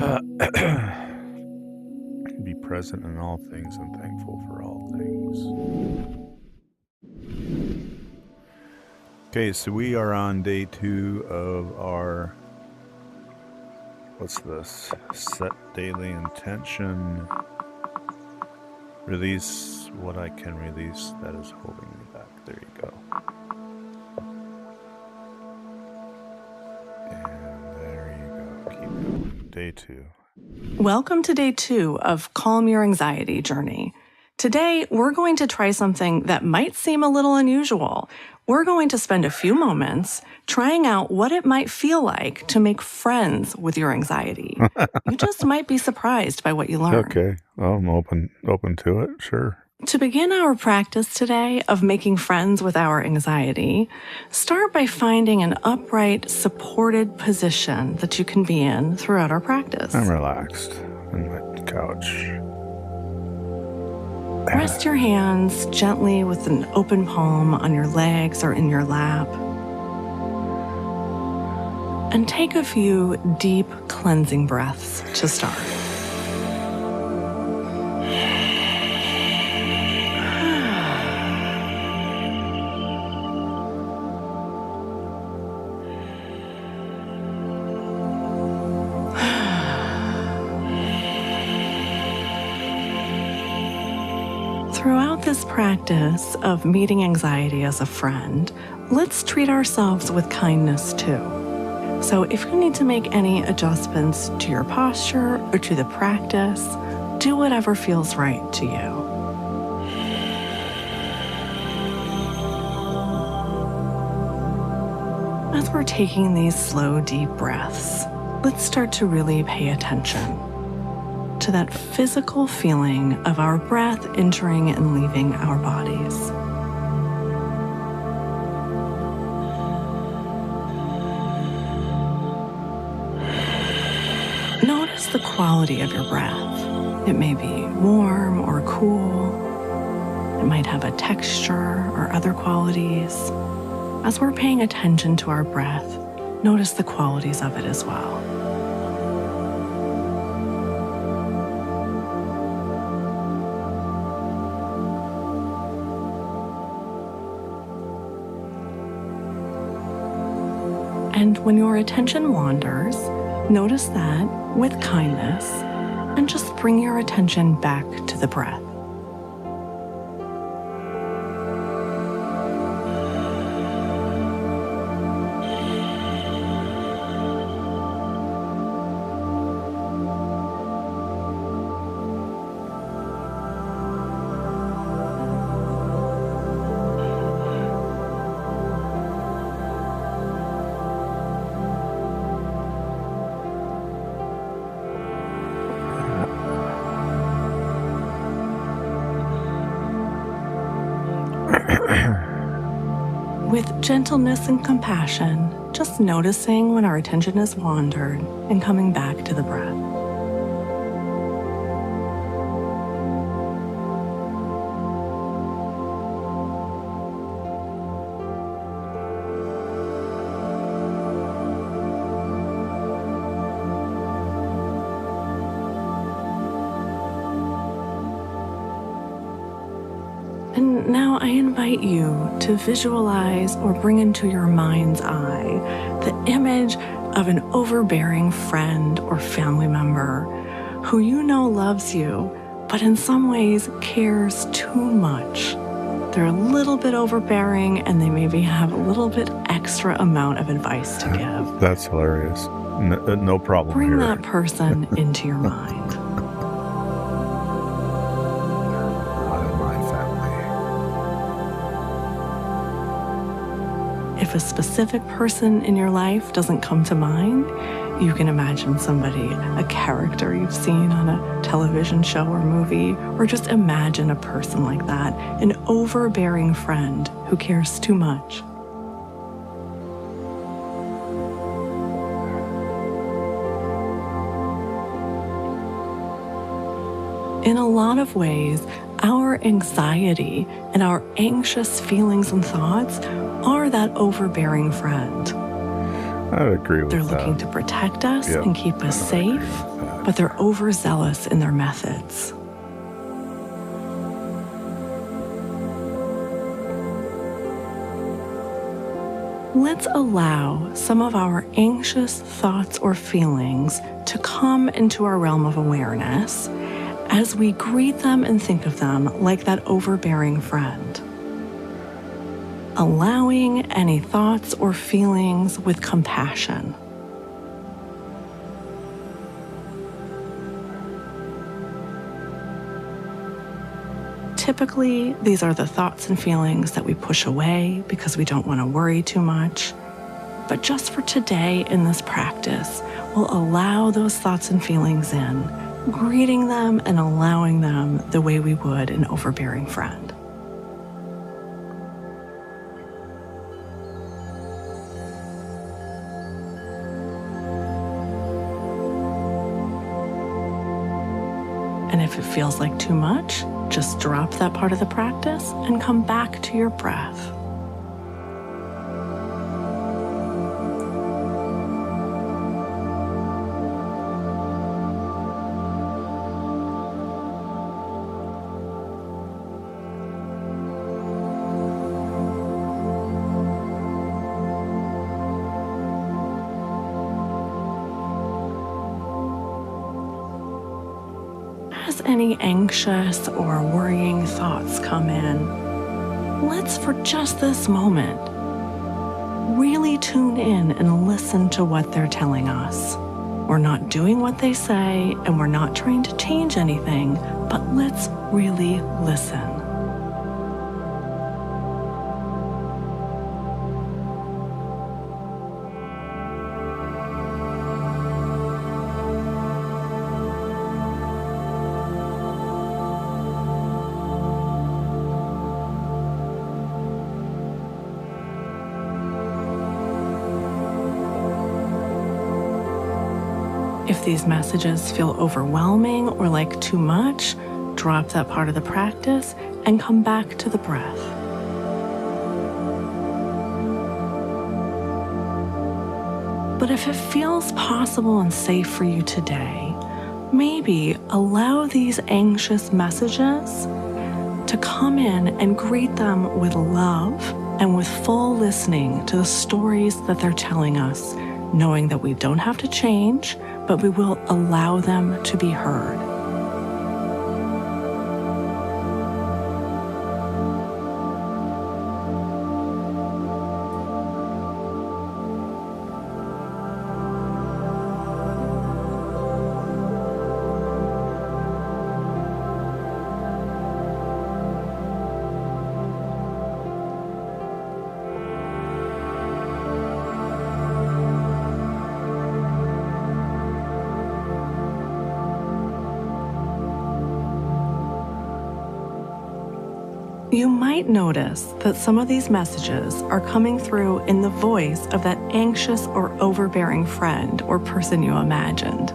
Uh, be present in all things and thankful for all things. Okay, so we are on day 2 of our, what's this? Set daily intention. Release what I can release that is holding me back. There you go. And there you go. Keep going. Day 2. Welcome to day 2 of Calm Your Anxiety Journey. Today, we're going to try something that might seem a little unusual. We're going to spend a few moments trying out what it might feel like to make friends with your anxiety. You just might be surprised by what you learn. Okay, well, I'm open to it, sure. To begin our practice today of making friends with our anxiety, start by finding an upright, supported position that you can be in throughout our practice. I'm relaxed on my couch. Rest your hands gently with an open palm on your legs or in your lap. And take a few deep cleansing breaths to start. Throughout this practice of meeting anxiety as a friend, let's treat ourselves with kindness too. So if you need to make any adjustments to your posture or to the practice, do whatever feels right to you. As we're taking these slow, deep breaths, let's start to really pay attention to that physical feeling of our breath entering and leaving our bodies. Notice the quality of your breath. It may be warm or cool. It might have a texture or other qualities. As we're paying attention to our breath, notice the qualities of it as well. And when your attention wanders, notice that with kindness, and just bring your attention back to the breath. With gentleness and compassion, just noticing when our attention has wandered and coming back to the breath. And now I invite you to visualize or bring into your mind's eye the image of an overbearing friend or family member who you know loves you, but in some ways cares too much. They're a little bit overbearing and they maybe have a little bit extra amount of advice to give. That's hilarious. No problem Bring here. that person into your mind. If a specific person in your life doesn't come to mind, you can imagine somebody, a character you've seen on a television show or movie, or just imagine a person like that, an overbearing friend who cares too much. In a lot of ways, our anxiety and our anxious feelings and thoughts are that overbearing friend. I'd agree with that. They're looking to protect us and keep us safe, but they're overzealous in their methods. Let's allow some of our anxious thoughts or feelings to come into our realm of awareness as we greet them and think of them like that overbearing friend. Allowing any thoughts or feelings with compassion. Typically, these are the thoughts and feelings that we push away because we don't want to worry too much. But just for today in this practice, we'll allow those thoughts and feelings in, greeting them and allowing them the way we would an overbearing friend. And if it feels like too much, just drop that part of the practice and come back to your breath. As any anxious or worrying thoughts come in, let's, for just this moment, really tune in and listen to what they're telling us. We're not doing what they say, and we're not trying to change anything, but let's really listen. If these messages feel overwhelming or like too much, drop that part of the practice and come back to the breath. But if it feels possible and safe for you today, maybe allow these anxious messages to come in and greet them with love and with full listening to the stories that they're telling us, knowing that we don't have to change, but we will allow them to be heard. You might notice that some of these messages are coming through in the voice of that anxious or overbearing friend or person you imagined.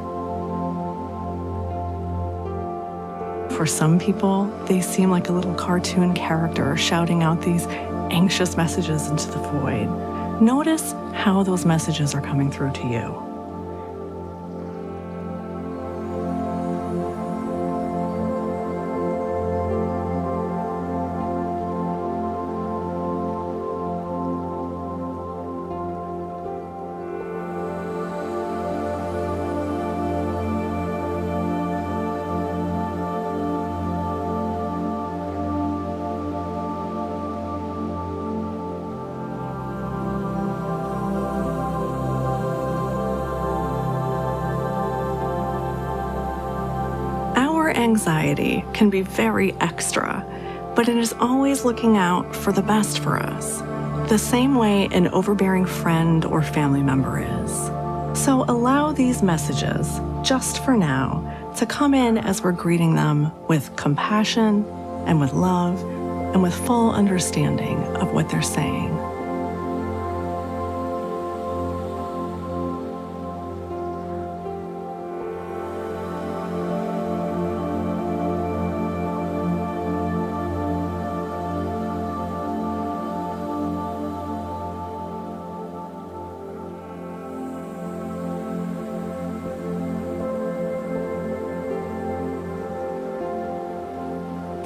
For some people, they seem like a little cartoon character shouting out these anxious messages into the void. Notice how those messages are coming through to you. Anxiety can be very extra, but it is always looking out for the best for us, the same way an overbearing friend or family member is. So allow these messages, just for now, to come in as we're greeting them with compassion and with love and with full understanding of what they're saying.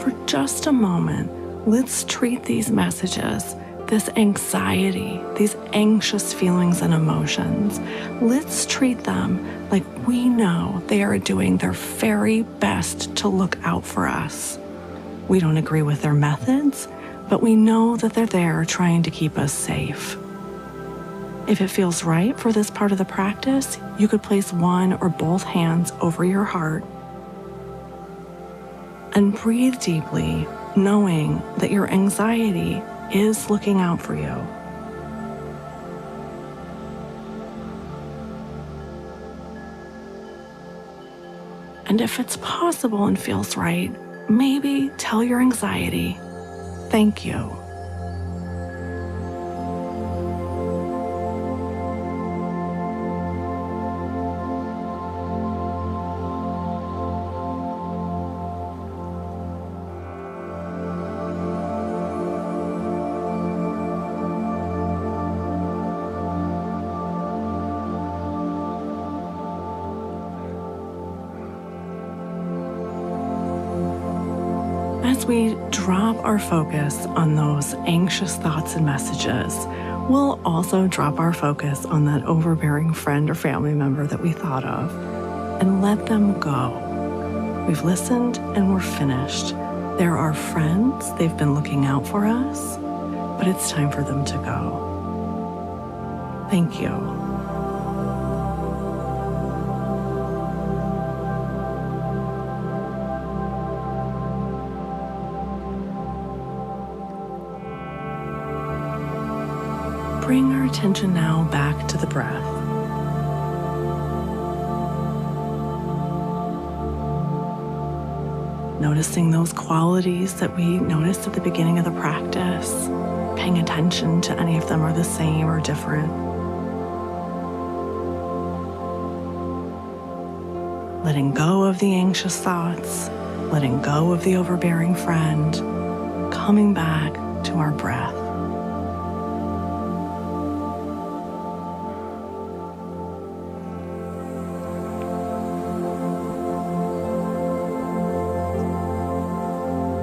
For just a moment, let's treat these messages, this anxiety, these anxious feelings and emotions, let's treat them like we know they are doing their very best to look out for us. We don't agree with their methods, but we know that they're there trying to keep us safe. If it feels right for this part of the practice, you could place one or both hands over your heart and breathe deeply, knowing that your anxiety is looking out for you. And if it's possible and feels right, maybe tell your anxiety, "Thank you." As we drop our focus on those anxious thoughts and messages, we'll also drop our focus on that overbearing friend or family member that we thought of and let them go. We've listened and we're finished. They're our friends, they've been looking out for us, but it's time for them to go. Thank you. Bring our attention now back to the breath. Noticing those qualities that we noticed at the beginning of the practice, paying attention to any of them are the same or different. Letting go of the anxious thoughts, letting go of the overbearing friend, coming back to our breath.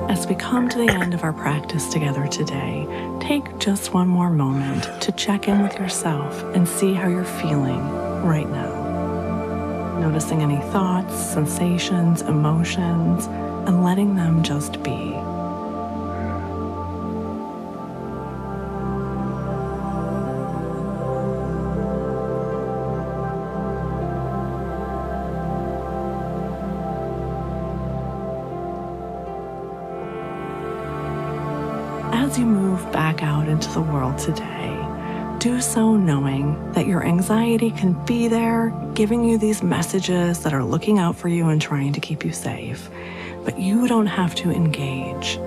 As we come to the end of our practice together today, take just one more moment to check in with yourself and see how you're feeling right now. Noticing any thoughts, sensations, emotions, and letting them just be. As you move back out into the world today, do so knowing that your anxiety can be there, giving you these messages that are looking out for you and trying to keep you safe, but you don't have to engage.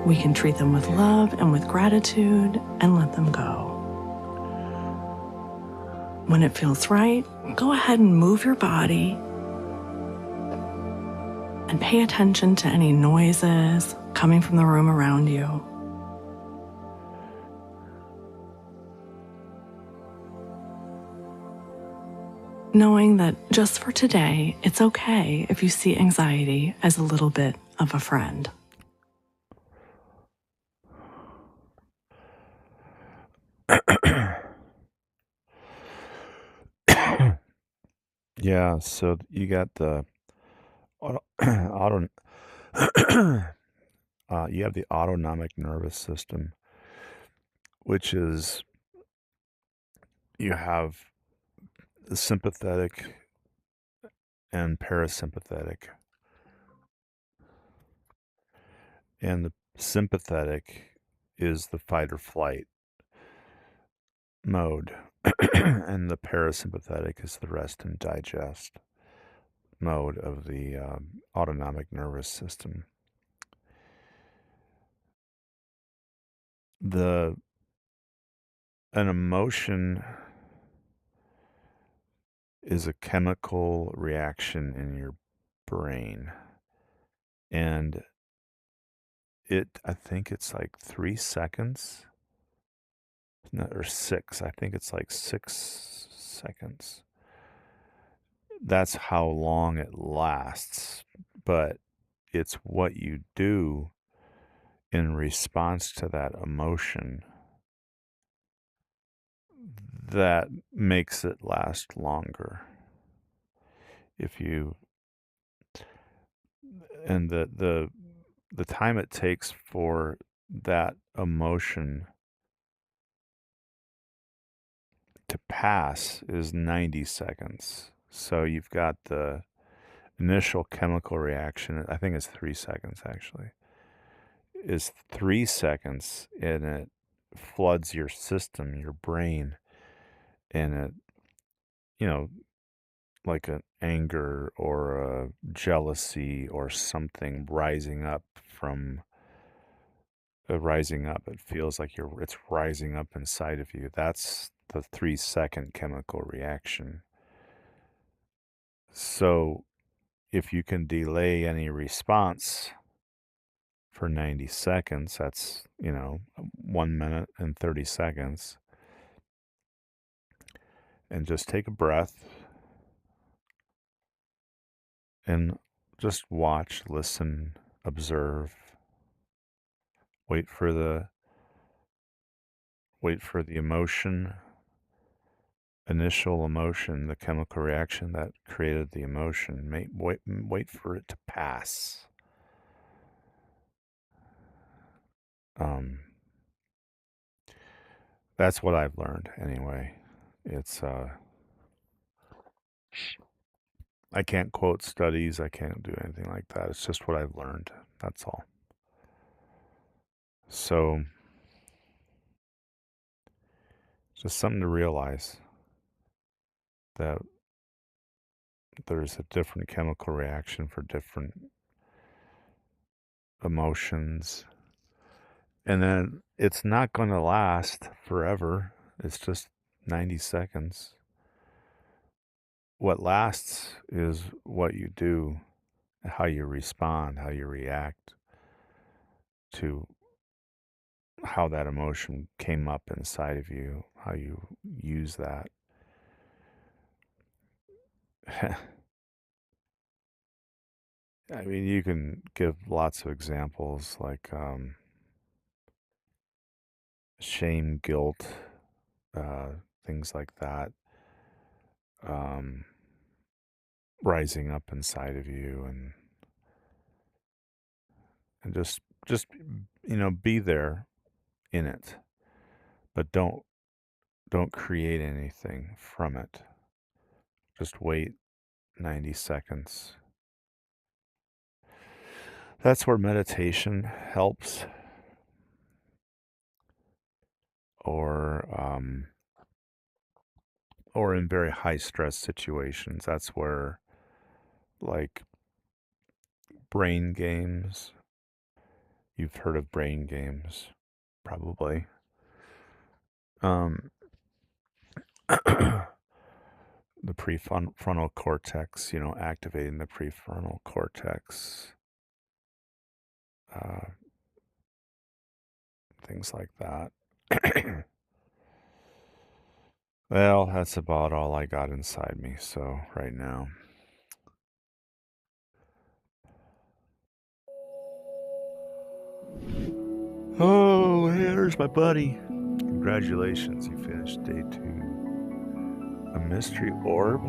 We can treat them with love and with gratitude and let them go. When it feels right, go ahead and move your body and pay attention to any noises coming from the room around you. Knowing that just for today, it's okay if you see anxiety as a little bit of a friend. Yeah, so you got the auto, you have the autonomic nervous system, which is you have the sympathetic and parasympathetic. And the sympathetic is the fight or flight mode, and the parasympathetic is the rest and digest mode of the autonomic nervous system. The an emotion is a chemical reaction in your brain, and I think it's like 3 seconds, or six. I think it's like 6 seconds. That's how long it lasts, but it's what you do in response to that emotion that makes it last longer. If you and the time it takes for that emotion to pass is 90 seconds. So you've got the initial chemical reaction, I think it's 3 seconds actually, is 3 seconds, and it floods your system, your brain, and it, you know, like an anger or a jealousy or something rising up from rising up. It feels like it's rising up inside of you. That's the 3-second chemical reaction. So if you can delay any response for 90 seconds, that's, 1 minute and 30 seconds, and just take a breath and just watch, listen, observe, wait for the emotion, initial emotion, the chemical reaction that created the emotion. Wait for it to pass. Um, that's what I've learned anyway. It's I can't quote studies. I can't do anything like that. It's just what I've learned. That's all. So, just something to realize that there's a different chemical reaction for different emotions. And then it's not going to last forever. It's just 90 seconds. What lasts is what you do, how you respond, how you react to how that emotion came up inside of you, how you use that. I mean, you can give lots of examples like shame, guilt, uh, things like that, um, rising up inside of you, and just be there in it, but don't create anything from it. Just wait 90 seconds. That's where meditation helps, or or in very high stress situations. That's where, like, brain games. You've heard of brain games, probably. Um, the prefrontal cortex, activating the prefrontal cortex, uh, things like that. Well, that's about all I got inside me. So right now, oh, here's my buddy. Congratulations, you finished day 2. A mystery orb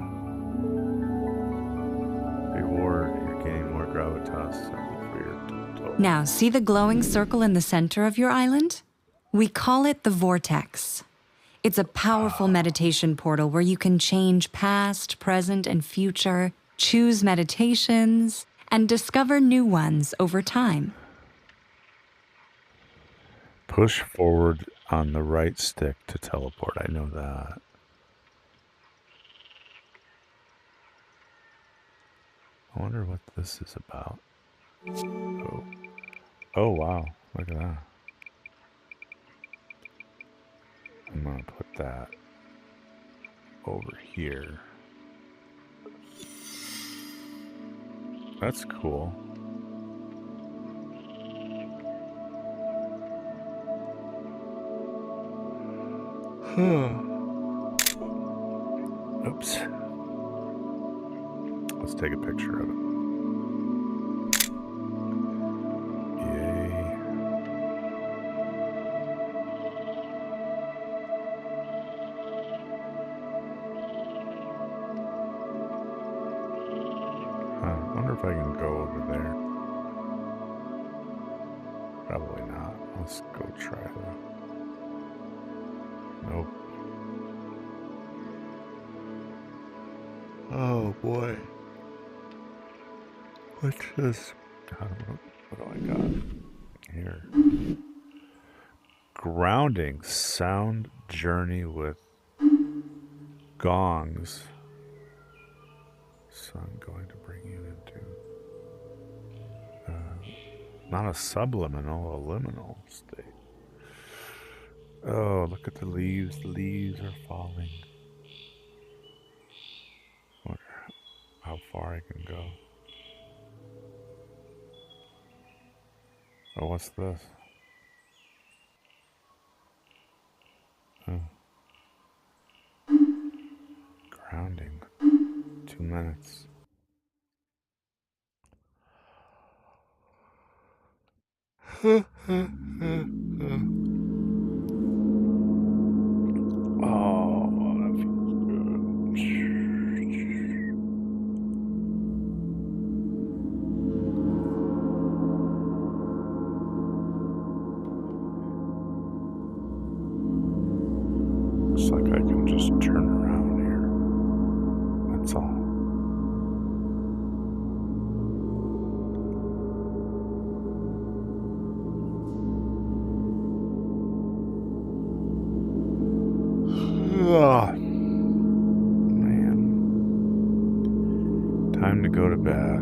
reward. You're gaining more gravitas for your total. Now, see the glowing circle in the center of your island? We call it the vortex. It's a powerful meditation portal where you can change past, present, and future, choose meditations, and discover new ones over time. Push forward on the right stick to teleport. I know that. I wonder what this is about. Oh wow. Look at that. I'm going to put that over here. That's cool. Oops. Let's take a picture of it. I wonder if I can go over there. Probably not. Let's go try that. Nope. Oh boy. What's this? What do I got here? Grounding sound journey with gongs. So I'm going to bring you into not a subliminal, a liminal state. Oh, look at the leaves. The leaves are falling. Wonder how far I can go. Oh, what's this? Oh. Grounding. 2 minutes. Oh, that feels good. Looks like I can just turn around here. That's all. Oh, man. Time to go to bed.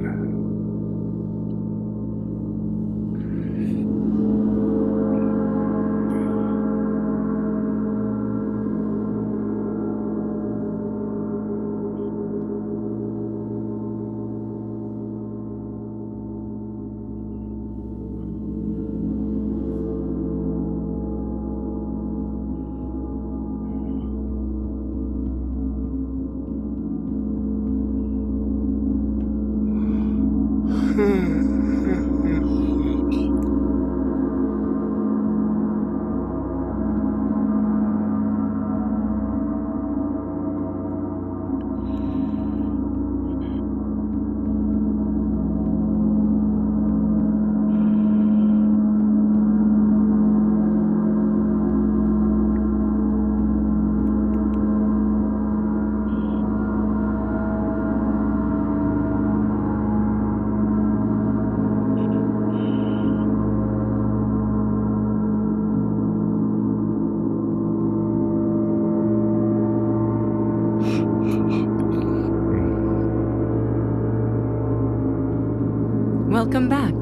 Welcome back.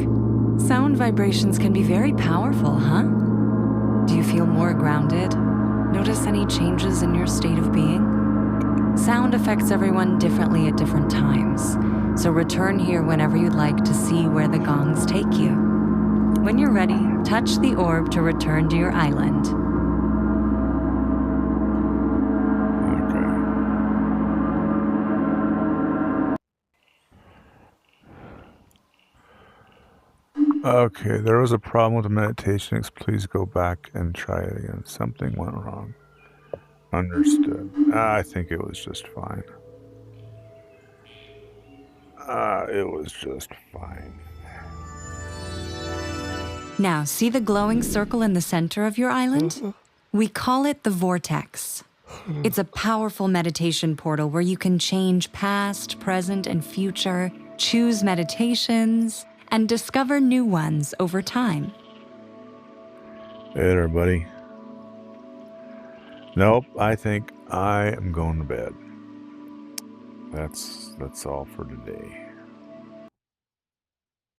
Sound vibrations can be very powerful, huh? Do you feel more grounded? Notice any changes in your state of being? Sound affects everyone differently at different times, so return here whenever you'd like to see where the gongs take you. When you're ready, touch the orb to return to your island. Okay, there was a problem with the meditation. Please go back and try it again. Something went wrong. Understood. I think it was just fine. It was just fine. Now, see the glowing circle in the center of your island? We call it the vortex. It's a powerful meditation portal where you can change past, present, and future, choose meditations, and discover new ones over time. Hey there, buddy. Nope, I think I am going to bed. That's all for today.